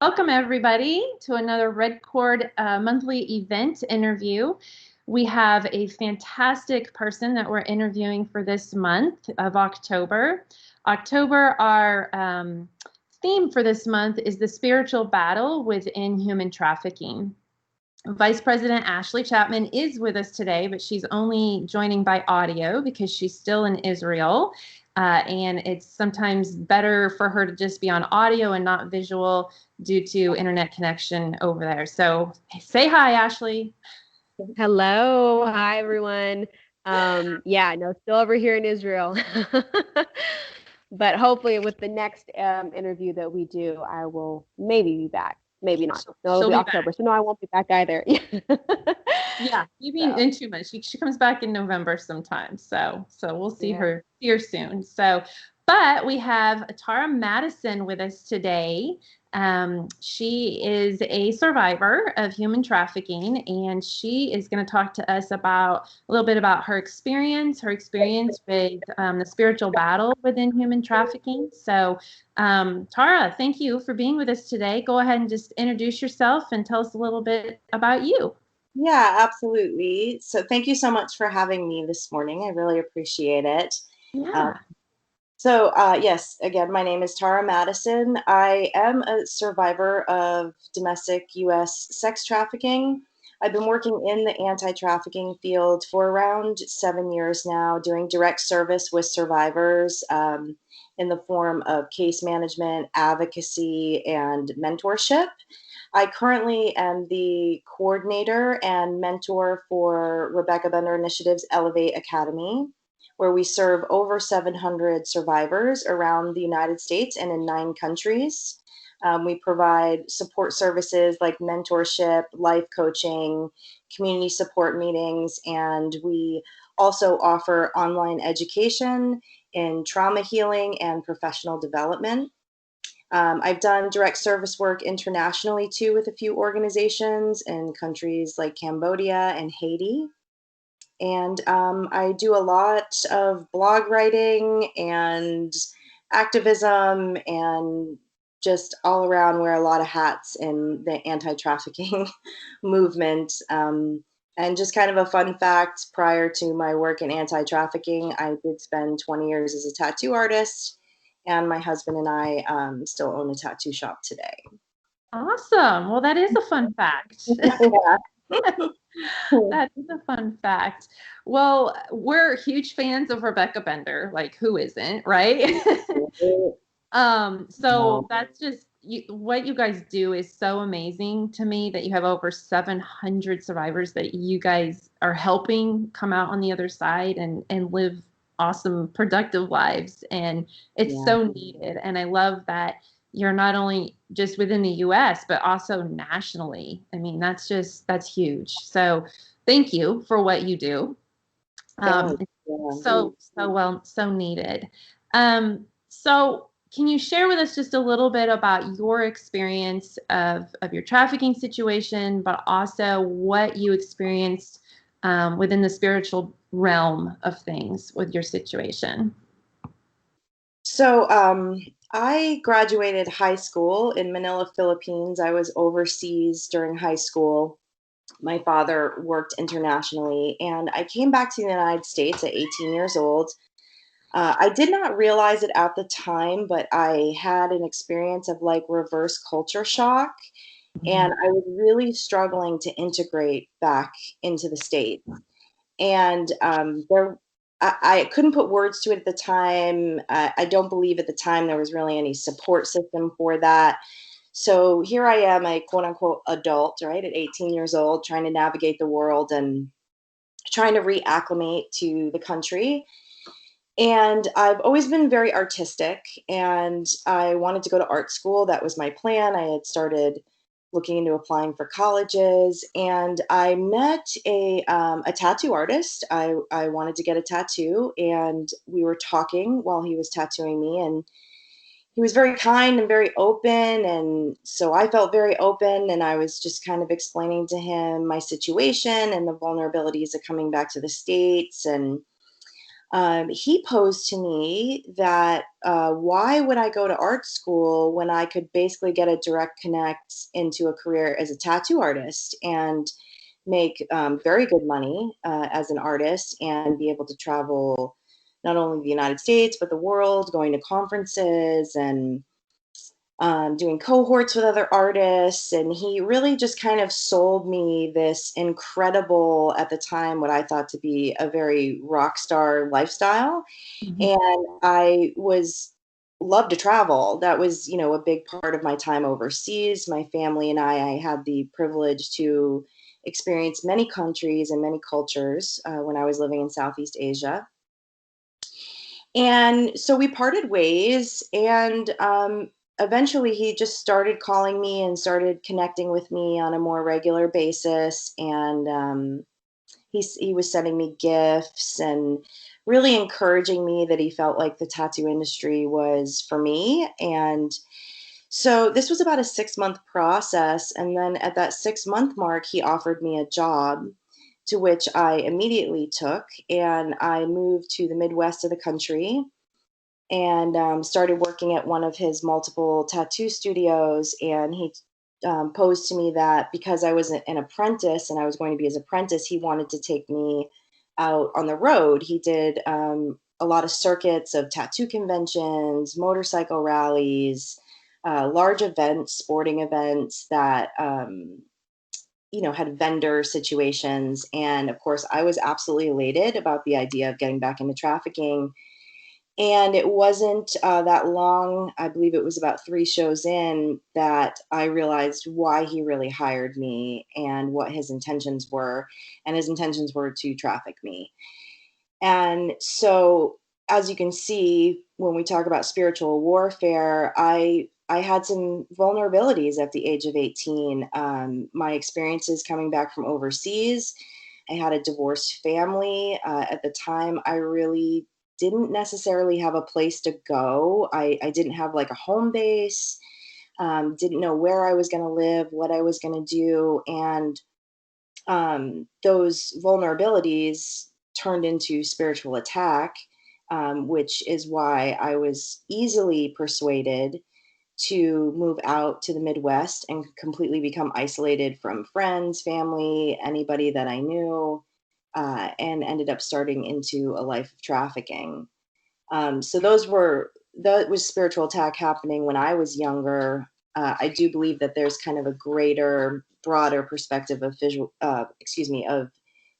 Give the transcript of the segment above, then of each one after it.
Welcome everybody to another Red Cord monthly event interview. We have a fantastic person that we're interviewing for this month of October. Our theme for this month is the spiritual battle within human trafficking. Vice President Ashley Chapman is with us today, but she's only joining by audio because she's still in Israel. And it's sometimes better for her to just be on audio and not visual due to internet connection over there. So say hi, Ashley. Hello. Hi, everyone. Still over here in Israel. But hopefully with the next interview that we do, I will maybe be back. Maybe not. No, it'll She'll be be October. back. So no, I won't be back either. Yeah, you've been in 2 months. She comes back in November sometime. So we'll see her here soon. But we have Tara Madison with us today. She is a survivor of human trafficking, and she is going to talk to us about a little bit about her experience with the spiritual battle within human trafficking. So, Tara, thank you for being with us today. Go ahead and just introduce yourself and tell us a little bit about you. Yeah, absolutely. So thank you so much for having me this morning. I really appreciate it. Yeah. Yes, again, my name is Tara Madison. I am a survivor of domestic U.S. sex trafficking. I've been working in the anti-trafficking field for around 7 years now, doing direct service with survivors in the form of case management, advocacy, and mentorship. I currently am the coordinator and mentor for Rebecca Bender Initiative's Elevate Academy, where we serve over 700 survivors around the United States and in 9 countries. We provide support services like mentorship, life coaching, community support meetings, and we also offer online education in trauma healing and professional development. I've done direct service work internationally too with a few organizations in countries like Cambodia and Haiti. And I do a lot of blog writing and activism and just all around wear a lot of hats in the anti-trafficking movement. And just kind of a fun fact, prior to my work in anti-trafficking, I did spend 20 years as a tattoo artist, and my husband and I still own a tattoo shop today. Awesome. Well, that is a fun fact. Yeah. That is a fun fact. Well, we're huge fans of Rebecca Bender. Like, who isn't, right? So that's just what you guys do is so amazing to me that you have over 700 survivors that you guys are helping come out on the other side and live awesome, productive lives. And it's so needed. And I love that you're not only just within the US, but also nationally. I mean, that's huge. So thank you for what you do. So needed. So can you share with us just a little bit about your experience of your trafficking situation, but also what you experienced within the spiritual realm of things with your situation? So I graduated high school in Manila, Philippines. I was overseas during high school. My father worked internationally, and I came back to the United States at 18 years old. I did not realize it at the time, but I had an experience of like reverse culture shock, and I was really struggling to integrate back into the States. And I couldn't put words to it at the time. I don't believe at the time there was really any support system for that. So here I am, a quote unquote adult, right, at 18 years old, trying to navigate the world and trying to reacclimate to the country. And I've always been very artistic, and I wanted to go to art school. That was my plan. I had started looking into applying for colleges, and I met a tattoo artist. I wanted to get a tattoo, and we were talking while he was tattooing me, and he was very kind and very open, and so I felt very open, and I was just kind of explaining to him my situation and the vulnerabilities of coming back to the States. And He posed to me that why would I go to art school when I could basically get a direct connect into a career as a tattoo artist and make very good money as an artist and be able to travel not only the United States, but the world, going to conferences and doing cohorts with other artists. And he really just kind of sold me this incredible, at the time, what I thought to be a very rock star lifestyle. Mhm. And I was loved to travel. That was, a big part of my time overseas. My family and I had the privilege to experience many countries and many cultures when I was living in Southeast Asia. And so we parted ways, and eventually he just started calling me and started connecting with me on a more regular basis. And he was sending me gifts and really encouraging me that he felt like the tattoo industry was for me. And so this was about a 6 month process. And then at that 6 month mark, he offered me a job, to which I immediately took. And I moved to the Midwest of the country and started working at one of his multiple tattoo studios. And he posed to me that because I was an apprentice and I was going to be his apprentice, he wanted to take me out on the road. He did a lot of circuits of tattoo conventions, motorcycle rallies, large events, sporting events that had vendor situations. And of course, I was absolutely elated about the idea of getting back into trafficking. And it wasn't that long, I believe it was about 3 shows in, that I realized why he really hired me and what his intentions were. And his intentions were to traffic me. And so, as you can see, when we talk about spiritual warfare, I had some vulnerabilities at the age of 18. My experiences coming back from overseas, I had a divorced family. At the time, I really didn't necessarily have a place to go. I didn't have like a home base, didn't know where I was going to live, what I was going to do. And those vulnerabilities turned into spiritual attack, which is why I was easily persuaded to move out to the Midwest and completely become isolated from friends, family, anybody that I knew, and ended up starting into a life of trafficking. So that was spiritual attack happening when I was younger. I do believe that there's kind of a greater, broader perspective of of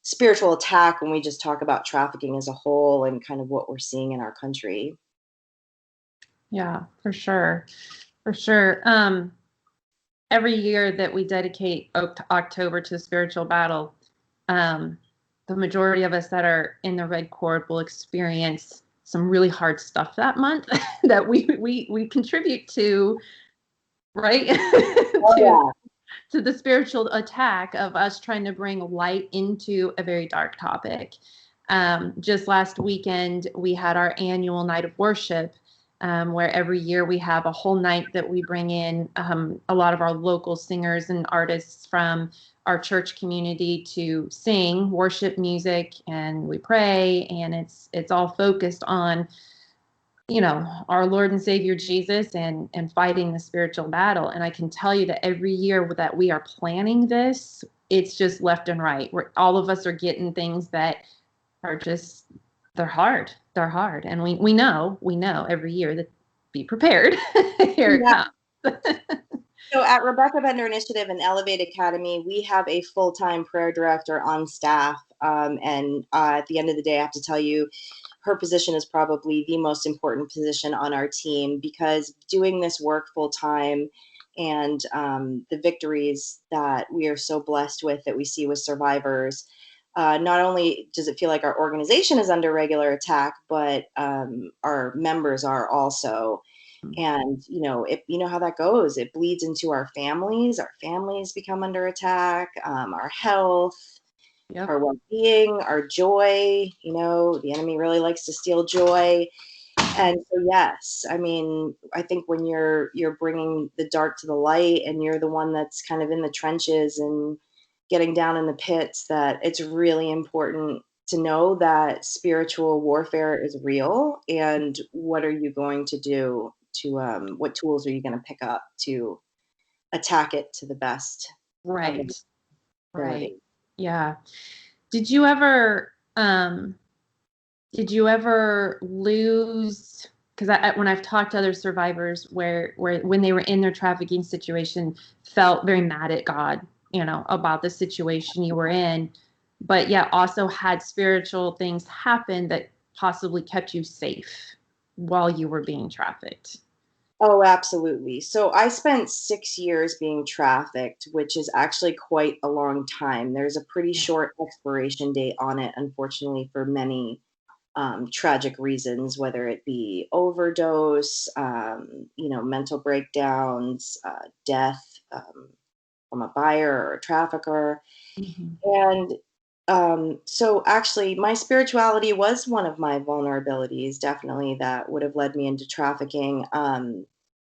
spiritual attack when we just talk about trafficking as a whole and kind of what we're seeing in our country. Yeah, for sure. For sure. Every year that we dedicate October to the spiritual battle, um, the majority of us that are in the Red Cord will experience some really hard stuff that month that we contribute to, right? Oh to yeah. to the spiritual attack of us trying to bring light into a very dark topic. Just last weekend, we had our annual night of worship, where every year we have a whole night that we bring in a lot of our local singers and artists from our church community to sing worship music, and we pray, and it's all focused on our Lord and Savior Jesus and fighting the spiritual battle. And I can tell you that every year that we are planning this, it's just left and right. Where all of us are getting things that are just they're hard, and we know every year that be prepared. Here it Yeah. comes. So at Rebecca Bender Initiative and Elevate Academy, we have a full-time prayer director on staff. And at the end of the day, I have to tell you, her position is probably the most important position on our team, because doing this work full time and the victories that we are so blessed with, that we see with survivors, not only does it feel like our organization is under regular attack, but our members are also. And you know how that goes. It bleeds into our families. Our families become under attack. Our health, Yep. our well-being, our joy. The enemy really likes to steal joy. And so, yes, I mean, I think when you're bringing the dark to the light, and you're the one that's kind of in the trenches and getting down in the pits, that it's really important to know that spiritual warfare is real, and what are you going to do to what tools are you going to pick up to attack it to the best of your Right. Right. ability. Yeah. Did you ever lose, because when I've talked to other survivors where when they were in their trafficking situation, felt very mad at God, about the situation you were in, but yet also had spiritual things happen that possibly kept you safe while you were being trafficked? Oh, absolutely. So I spent 6 years being trafficked, which is actually quite a long time. There's a pretty Yeah. short expiration date on it, unfortunately, for many tragic reasons, whether it be overdose, mental breakdowns, death from a buyer or a trafficker. Mhm. And so actually, my spirituality was one of my vulnerabilities, definitely, that would have led me into trafficking.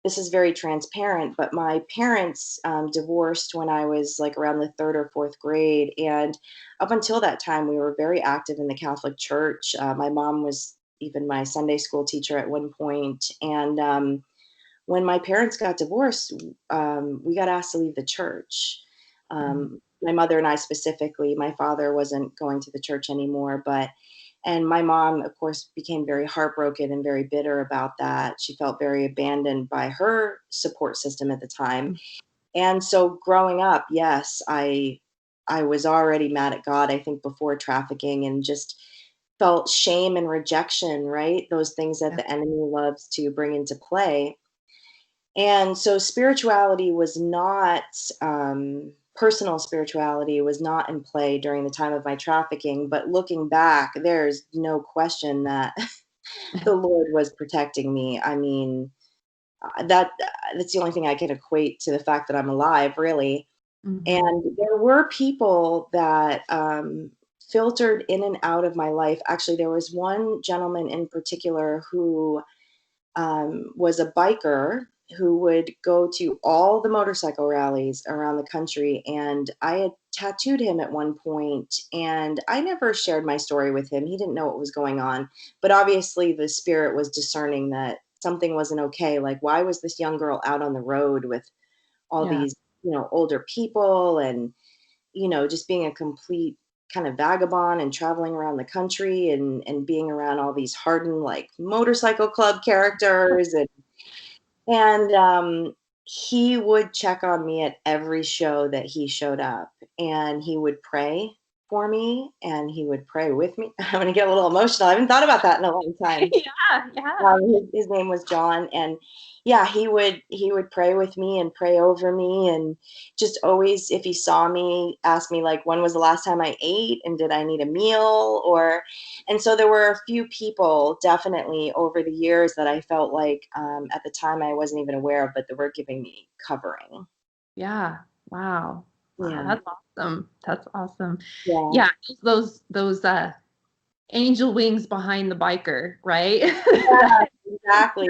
This is very transparent, but my parents divorced when I was like around the third or fourth grade. And up until that time, we were very active in the Catholic Church. My mom was even my Sunday school teacher at one point. And when my parents got divorced, we got asked to leave the church. Mhm. My mother and I specifically. My father wasn't going to the church anymore, and my mom, of course, became very heartbroken and very bitter about that. She felt very abandoned by her support system at the time. And so growing up, yes, I was already mad at God, I think, before trafficking, and just felt shame and rejection, right? Those things that Yeah. the enemy loves to bring into play. And so spirituality was not, personal spirituality was not in play during the time of my trafficking. But looking back, there's no question that the Lord was protecting me. I mean, that's the only thing I can equate to the fact that I'm alive, really. Mhm. And there were people that filtered in and out of my life. Actually, there was one gentleman in particular who was a biker who would go to all the motorcycle rallies around the country. And I had tattooed him at one point, and I never shared my story with him. He didn't know what was going on. But obviously, the spirit was discerning that something wasn't okay. Like, why was this young girl out on the road with all Yeah. these, older people, and, just being a complete kind of vagabond and traveling around the country, and being around all these hardened like motorcycle club characters, and he would check on me at every show that he showed up, and he would pray for me, and he would pray with me. I'm gonna get a little emotional. I haven't thought about that in a long time. Yeah. Yeah. His name was John, and yeah, he would pray with me and pray over me, and just always, if he saw me, ask me like, when was the last time I ate, and did I need a meal, or. And so there were a few people definitely over the years that I felt like, at the time, I wasn't even aware of, but that were giving me covering. Yeah. Wow. Wow, Yeah, that's awesome. That's awesome. yeah. Yeah, those angel wings behind the biker, right? Yeah, exactly.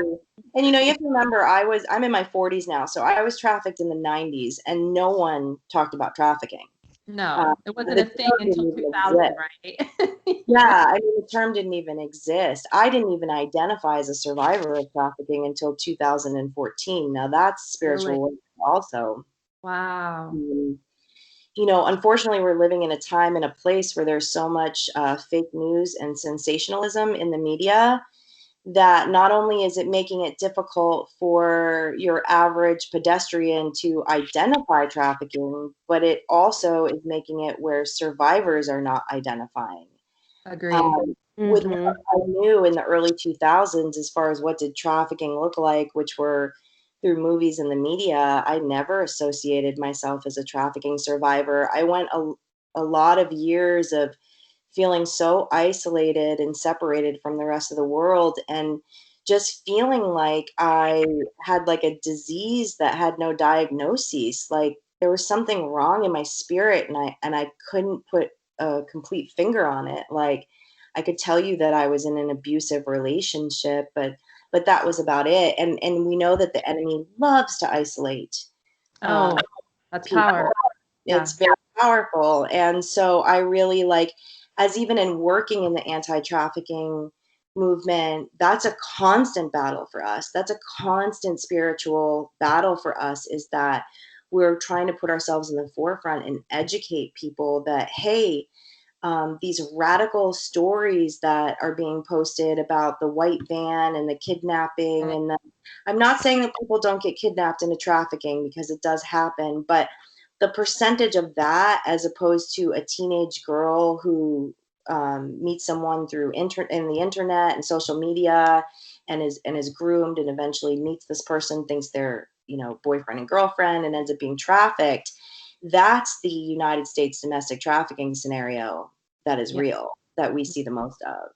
And you have to remember, I'm in my 40s now, so I was trafficked in the 90s, and no one talked about trafficking. No, it wasn't The a thing term until didn't even 2000, exist. right? Yeah, I mean, the term didn't even exist. I didn't even identify as a survivor of trafficking until 2014. Now that's Really? spiritual warfare also. Wow. Um, Unfortunately, we're living in a time and a place where there's so much fake news and sensationalism in the media, that not only is it making it difficult for your average pedestrian to identify trafficking, but it also is making it where survivors are not identifying. Agreed. With what Mhm. I knew in the early 2000s, as far as what did trafficking look like, which were through movies and the media, I never associated myself as a trafficking survivor. I went a lot of years of feeling so isolated and separated from the rest of the world, and just feeling like I had like a disease that had no diagnosis. Like there was something wrong in my spirit, and I couldn't put a complete finger on it. Like I could tell you that I was in an abusive relationship, but that was about it. And we know that the enemy loves to isolate uh, Oh, that's people. power. Yeah. It's very powerful. And so I really like as even in working in the anti-trafficking movement, that's a constant battle for us. That's a constant spiritual battle for us, is that we're trying to put ourselves in the forefront and educate people that, hey, these radical stories that are being posted about the white van and the kidnapping. And I'm not saying that people don't get kidnapped into trafficking, because it does happen, but the percentage of that as opposed to a teenage girl who meets someone through in the internet and social media and is groomed and eventually meets this person, thinks they're, boyfriend and girlfriend, and ends up being trafficked. That's the United States domestic trafficking scenario that is real, that we see the most of.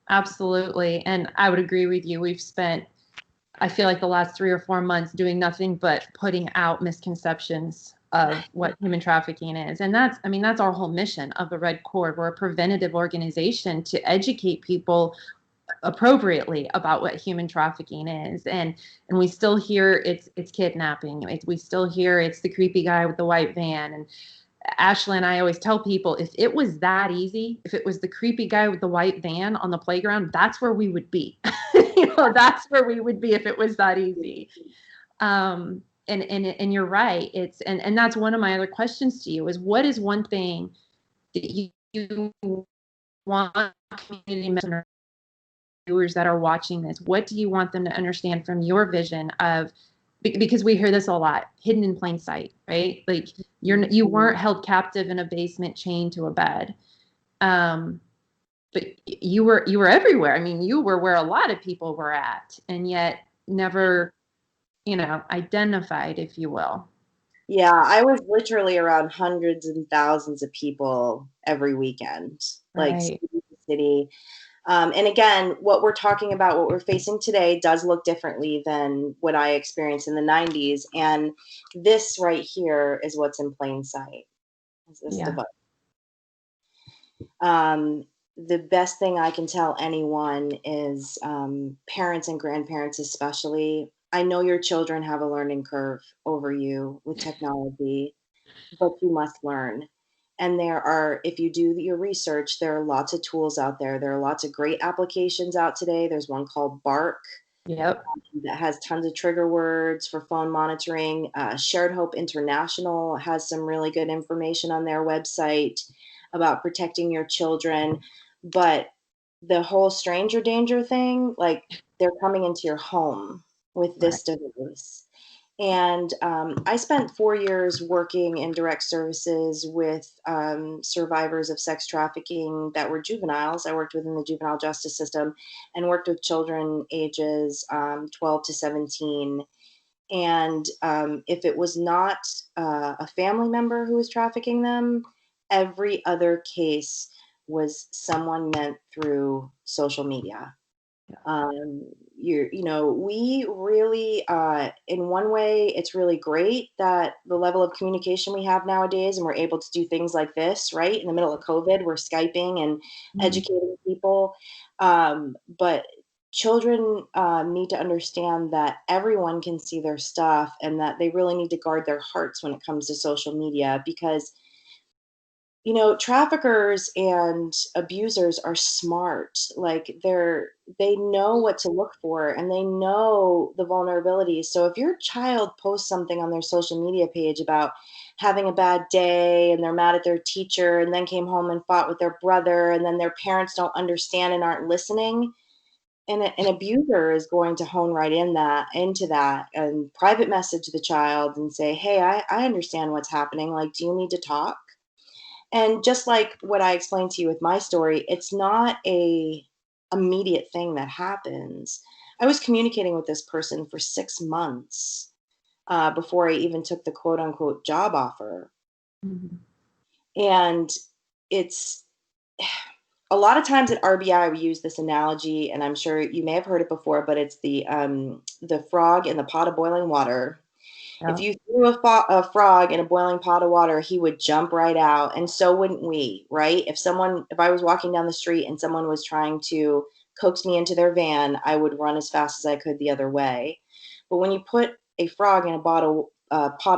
Absolutely. And I would agree with you. We've spent, I feel like, the last 3 or 4 months doing nothing but putting out misconceptions of what human trafficking is. And that's our whole mission of the Red Cord. We're a preventative organization to educate people appropriately about what human trafficking is. And we still hear it's kidnapping. We still hear it's the creepy guy with the white van. And Ashley and I always tell people, if it was that easy, if it was the creepy guy with the white van on the playground, that's where we would be. That's where we would be if it was that easy. And you're right. And that's one of my other questions to you is, what is one thing that you want community members, viewers that are watching this, what do you want them to understand from your vision of, because we hear this a lot, hidden in plain sight, right? Like you weren't held captive in a basement chained to a bed. But you were everywhere. I mean, you were where a lot of people were at, and yet never, identified, if you will. Yeah, I was literally around hundreds and thousands of people every weekend, like Right. city to city. And again, what we're talking about, what we're facing today, does look differently than what I experienced in the 90s. And this right here is what's in plain sight. Is this device. The best thing I can tell anyone is, parents and grandparents especially, I know your children have a learning curve over you with technology, but you must learn. And there are, if you do your research, there are lots of tools out there. There are lots of great applications out today. There's one called Bark. Yep. That has tons of trigger words for phone monitoring. Shared Hope International has some really good information on their website about protecting your children. But the whole stranger danger thing, like, they're coming into your home with this device. And I spent 4 years working in direct services with survivors of sex trafficking that were juveniles. I worked within the juvenile justice system and worked with children ages 12 to 17. And if it was not a family member who was trafficking them, every other case was someone met through social media. We really, in one way, it's really great that the level of communication we have nowadays, and we're able to do things like this, right? In the middle of COVID, we're Skyping and educating people. But children need to understand that everyone can see their stuff, and that they really need to guard their hearts when it comes to social media, because traffickers and abusers are smart. Like, they know what to look for, and they know the vulnerabilities. So if your child posts something on their social media page about having a bad day, and they're mad at their teacher, and then came home and fought with their brother, and then their parents don't understand and aren't listening, and an abuser is going to hone right into that and private message the child and say, hey, I understand what's happening. Like, do you need to talk? And just like what I explained to you with my story, it's not a immediate thing that happens. I was communicating with this person for 6 months before I even took the quote unquote job offer. Mm-hmm. And it's a lot of times at RBI, we use this analogy, and I'm sure you may have heard it before, but it's the frog in the pot of boiling water. If you threw a frog in a boiling pot of water, he would jump right out, and so wouldn't we, right? If I was walking down the street and someone was trying to coax me into their van, I would run as fast as I could the other way. But when you put a frog in a pot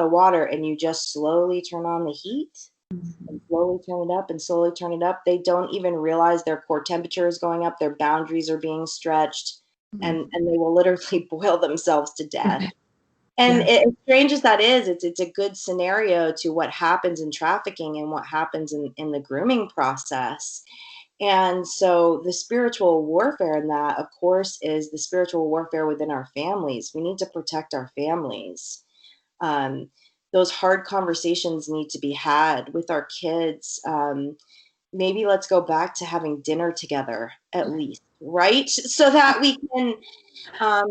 of water and you just slowly turn on the heat and slowly turn it up and slowly turn it up. They don't even realize their core temperature is going up, their boundaries are being stretched, and they will literally boil themselves to death. And as strange as that is, it's a good scenario to what happens in trafficking and what happens in the grooming process. And so the spiritual warfare in that, of course, is the spiritual warfare within our families. We need to protect our families. Those hard conversations need to be had with our kids. Maybe let's go back to having dinner together at least, right? So that we can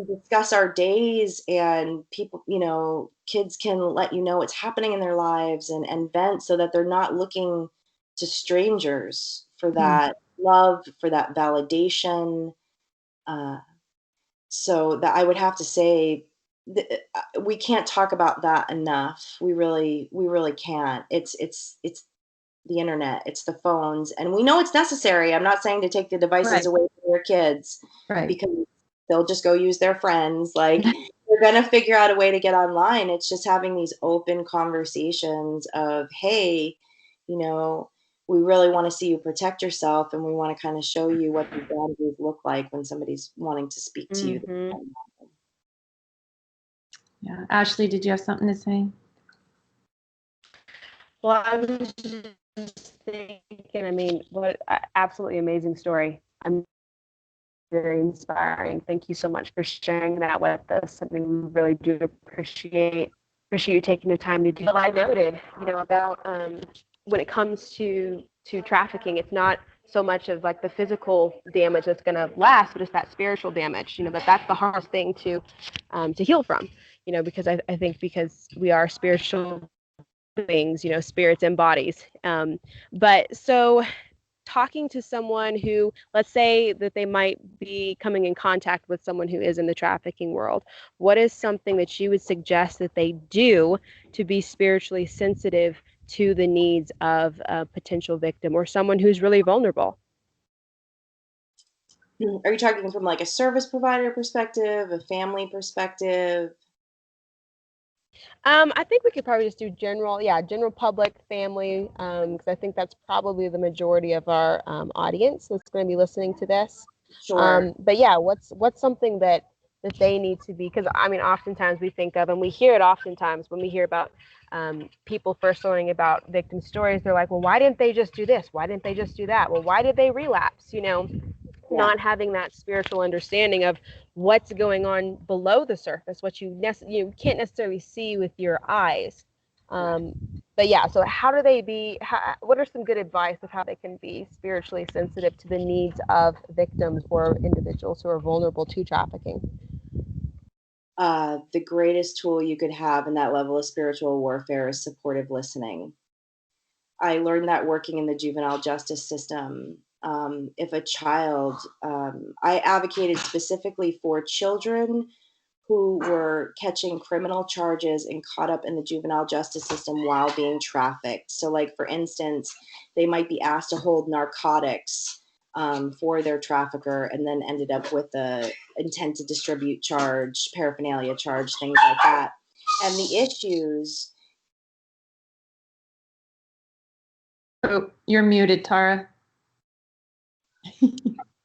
discuss our days, and people, kids can let you know what's happening in their lives, and vent, so that they're not looking to strangers for that love, for that validation. So that I would have to say, we can't talk about that enough. We really can't. It's the internet, it's the phones, and we know it's necessary. I'm not saying to take the devices away from your kids, because they'll just go use their friends. Like, they're gonna figure out a way to get online. It's just having these open conversations of, hey, we really want to see you protect yourself, and we want to kind of show you what these boundaries look like when somebody's wanting to speak to you. Yeah. Ashley, did you have something to say? Well, I was just thinking, I mean, what absolutely amazing story. I'm very inspiring. Thank you so much for sharing that with us. I mean, we really do appreciate you taking the time to do. Well, I noted, about when it comes to trafficking, it's not so much of like the physical damage that's going to last, but it's that spiritual damage. That's the hardest thing to heal from. Because I think because we are spiritual beings, spirits and bodies. But so talking to someone who, let's say that they might be coming in contact with someone who is in the trafficking world, what is something that you would suggest that they do to be spiritually sensitive to the needs of a potential victim or someone who's really vulnerable? Are you talking from like a service provider perspective, a family perspective? I think we could probably just do general public, family, because I think that's probably the majority of our audience that's going to be listening to this. Sure. But yeah, what's something that they need to be? Because I mean, oftentimes we think of, and we hear it oftentimes when we hear about people first learning about victim stories. They're like, well, why didn't they just do this? Why didn't they just do that? Well, why did they relapse? Not having that spiritual understanding of what's going on below the surface, what you can't necessarily see with your eyes. But yeah, so how do they what are some good advice of how they can be spiritually sensitive to the needs of victims or individuals who are vulnerable to trafficking? The greatest tool you could have in that level of spiritual warfare is supportive listening. I learned that working in the juvenile justice system. If a child, I advocated specifically for children who were catching criminal charges and caught up in the juvenile justice system while being trafficked. So, like, for instance, they might be asked to hold narcotics for their trafficker, and then ended up with the intent to distribute charge, paraphernalia charge, things like that. And the issues. Oh, you're muted, Tara.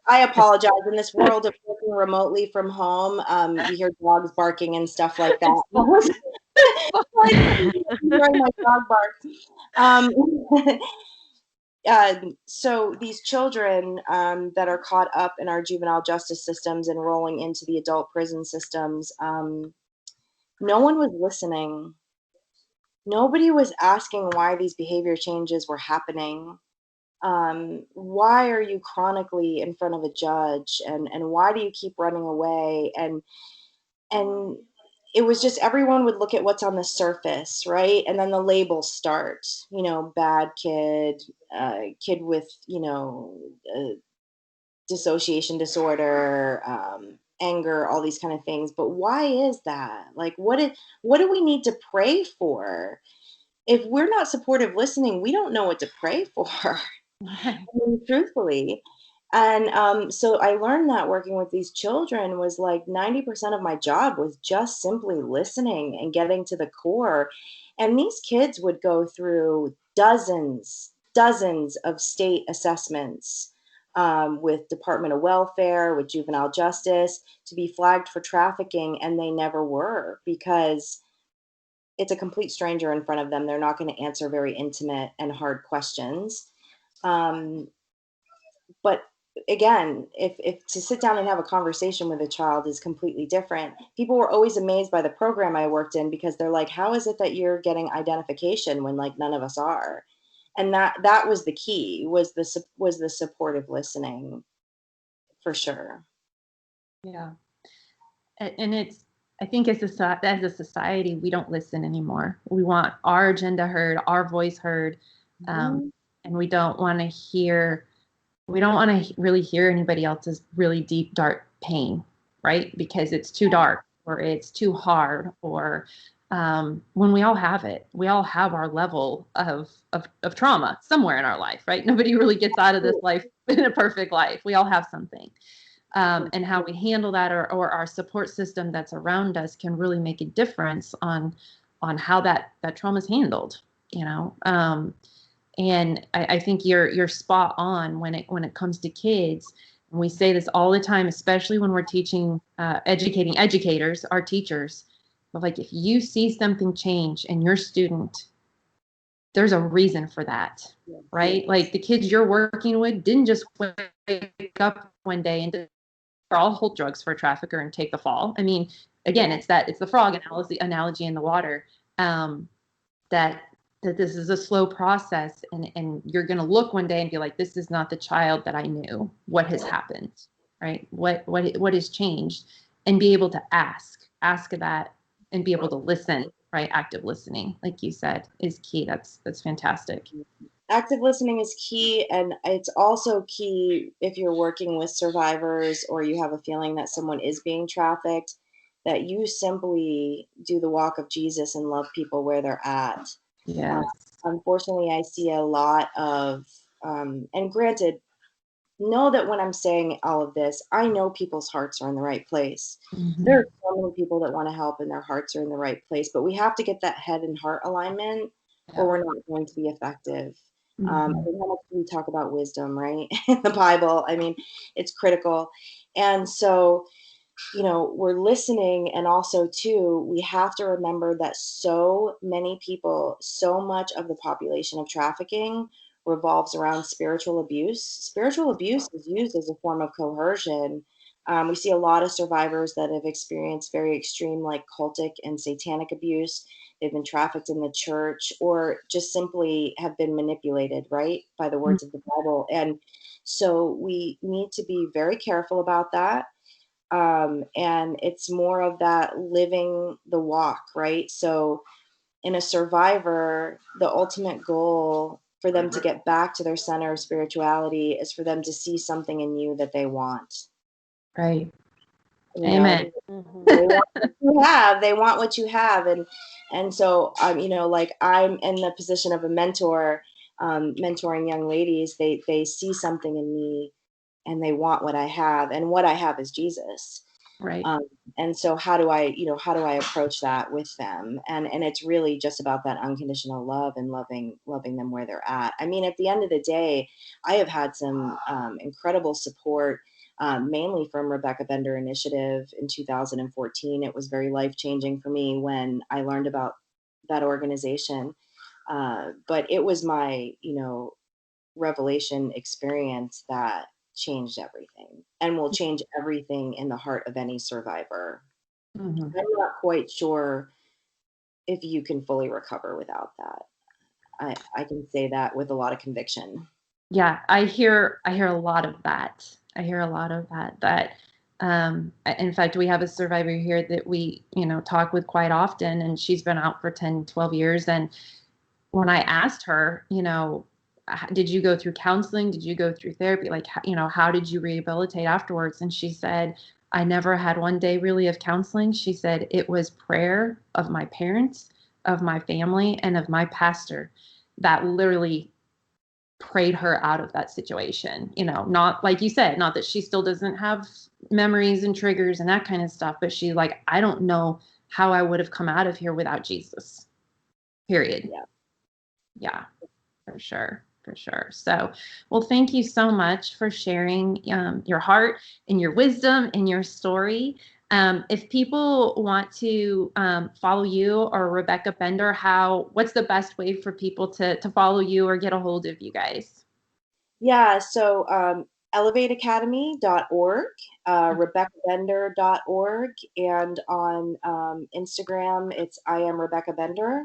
I apologize. In this world of working remotely from home, you hear dogs barking and stuff like that. Hearing my dog bark. So these children that are caught up in our juvenile justice systems and rolling into the adult prison systems, no one was listening. Nobody was asking why these behavior changes were happening. Why are you chronically in front of a judge, and why do you keep running away? And it was just, everyone would look at what's on the surface, right? And then the labels start, bad kid, kid with, dissociation disorder, anger, all these kind of things. But why is that? Like, what do we need to pray for? If we're not supportive listening, we don't know what to pray for. I mean, truthfully. And so I learned that working with these children was like 90% of my job was just simply listening and getting to the core. And these kids would go through dozens dozens of state assessments with Department of Welfare, with Juvenile Justice, to be flagged for trafficking, and they never were, because it's a complete stranger in front of them. They're not going to answer very intimate and hard questions. But again, if to sit down and have a conversation with a child is completely different. People were always amazed by the program I worked in, because they're like, how is it that you're getting identification when like none of us are? And that was the key, was the supportive listening, for sure. Yeah. And it's, I think as a society, we don't listen anymore. We want our agenda heard, our voice heard. And we don't want to really hear anybody else's really deep, dark pain, right? Because it's too dark, or it's too hard, or when we all have it. We all have our level of trauma somewhere in our life, right? Nobody really gets out of this life in a perfect life. We all have something. And how we handle that, or our support system that's around us, can really make a difference on how that trauma is handled, you know. And I think you're spot on when it comes to kids. And we say this all the time, especially when we're teaching, educating educators, our teachers. But like, if you see something change in your student, there's a reason for that, right? Like, the kids you're working with didn't just wake up one day and all hold drugs for a trafficker and take the fall. I mean, again, it's the frog analogy in the water, that this is a slow process, and you're going to look one day and be like, this is not the child that I knew. What has happened, right? What has changed? And be able to ask that, and be able to listen, right? Active listening, like you said, is key. That's fantastic. Active listening is key, and it's also key if you're working with survivors, or you have a feeling that someone is being trafficked, that you simply do the walk of Jesus and love people where they're at. Yes. Unfortunately, I see a lot of, and granted, know that when I'm saying all of this, I know people's hearts are in the right place. Mm-hmm. There are so many people that want to help, and their hearts are in the right place, but we have to get that head and heart alignment, or we're not going to be effective. Mm-hmm. I mean, how much do we talk about wisdom, right? In the Bible, I mean, it's critical. And so, you know, we're listening, and also too, we have to remember that so many people, so much of the population of trafficking revolves around spiritual abuse. Spiritual abuse is used as a form of coercion. We see a lot of survivors that have experienced very extreme, like cultic and satanic abuse. They've been trafficked in the church, or just simply have been manipulated, right, by the words of the Bible. And so we need to be very careful about that. And it's more of that living the walk, right? So in a survivor, the ultimate goal for them to get back to their center of spirituality is for them to see something in you that they want. Right. You Amen. know, they want what you have. They want what you have. And so, you know, like, I'm in the position of a mentor, mentoring young ladies. They see something in me, and they want what I have, and what I have is Jesus. Right. And so how do I approach that with them? And it's really just about that unconditional love, and loving them where they're at. I mean, at the end of the day, I have had some incredible support, mainly from Rebecca Bender Initiative in 2014. It was very life-changing for me when I learned about that organization. But it was my, revelation experience that changed everything, and will change everything in the heart of any survivor. Mm-hmm. I'm not quite sure if you can fully recover without that. I can say that with a lot of conviction. Yeah, I hear a lot of that. That in fact, we have a survivor here that we, talk with quite often, and she's been out for 10, 12 years. And when I asked her, did you go through counseling? Did you go through therapy? Like, how did you rehabilitate afterwards? And she said, I never had one day really of counseling. She said it was prayer of my parents, of my family, and of my pastor that literally prayed her out of that situation. Not like you said, not that she still doesn't have memories and triggers and that kind of stuff, but she's like, I don't know how I would have come out of here without Jesus. Period. Yeah. Yeah, for sure. for sure. So, well, thank you so much for sharing your heart and your wisdom and your story. If people want to follow you or Rebecca Bender, what's the best way for people to follow you or get a hold of you guys? Yeah, so elevateacademy.org, RebeccaBender.org, and on Instagram, it's I am Rebecca Bender,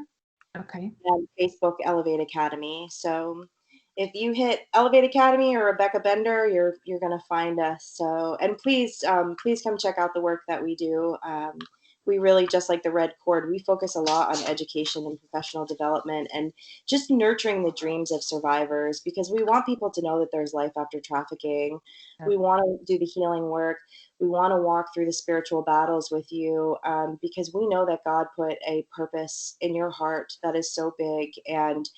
Okay. and Facebook Elevate Academy. So if you hit Elevate Academy or Rebecca Bender, you're gonna find us. So, and please come check out the work that we do. We really, just like the Red Cord, we focus a lot on education and professional development and just nurturing the dreams of survivors, because we want people to know that there's life after trafficking. Yeah. We want to do the healing work. We want to walk through the spiritual battles with you, because we know that God put a purpose in your heart that is so big. And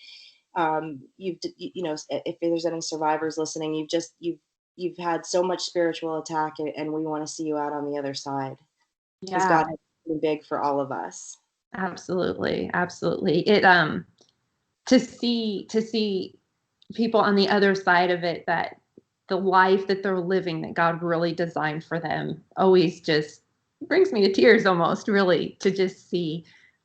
you know, if there's any survivors listening, you've had so much spiritual attack, and we want to see you out on the other side, because Yeah, God has something big for all of us. absolutely. Absolutely. It to see people on the other side of it, that the life that they're living that God really designed for them, always just brings me to tears almost, really,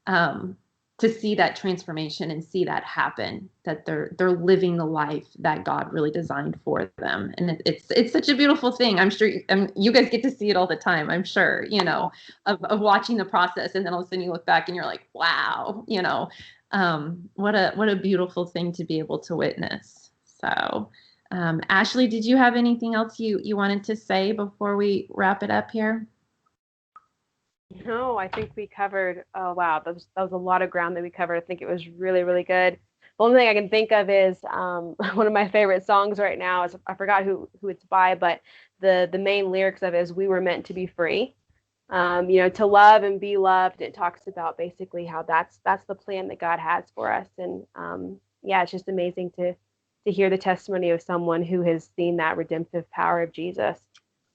um to see that transformation and see that happen, that they're living the life that God really designed for them. And it's such a beautiful thing. I'm sure you guys get to see it all the time, I'm sure, of watching the process, and then all of a sudden you look back and you're like, wow, what a beautiful thing to be able to witness. So, Ashley, did you have anything else you wanted to say before we wrap it up here? No, I think we covered, oh wow, that was a lot of ground that we covered. I think it was really, really good. The only thing I can think of is one of my favorite songs right now is, I forgot who it's by, but the main lyrics of it is, "We were meant to be free." To love and be loved. It talks about basically how that's the plan that God has for us. And yeah, it's just amazing to hear the testimony of someone who has seen that redemptive power of Jesus.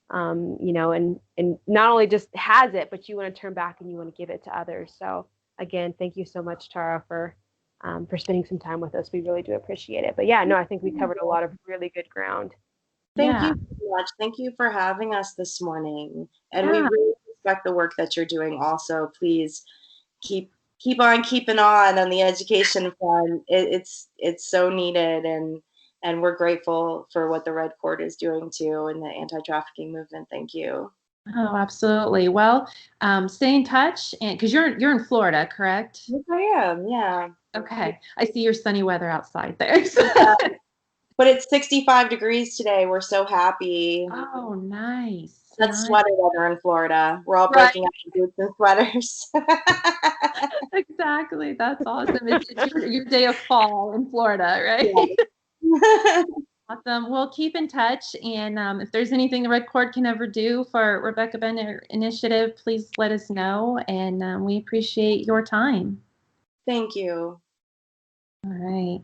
And not only just has it, but you want to turn back and you want to give it to others. So again, thank you so much, Tara, for spending some time with us. We really do appreciate it. But yeah, no, I think we covered a lot of really good ground. Thank Yeah. you so much. Thank you for having us this morning. And we Yeah. really respect the work that you're doing also. Please keep on keeping on the education front. It's so needed, and we're grateful for what the Red Cord is doing too in the anti-trafficking movement. Thank you. Oh, absolutely. Well, stay in touch, and because you're in Florida, correct? Yes, I am. Yeah. Okay. I see your sunny weather outside there. Yeah. But it's 65 degrees today. We're so happy. Oh, nice. That's Nice. sweater weather in Florida. We're all Right. breaking out in boots and sweaters. Exactly. That's awesome. It's your day of fall in Florida, right? Yeah. Awesome. Well, keep in touch. And if there's anything the Red Cord can ever do for Rebecca Bender Initiative, please let us know. And we appreciate your time. Thank you. All right.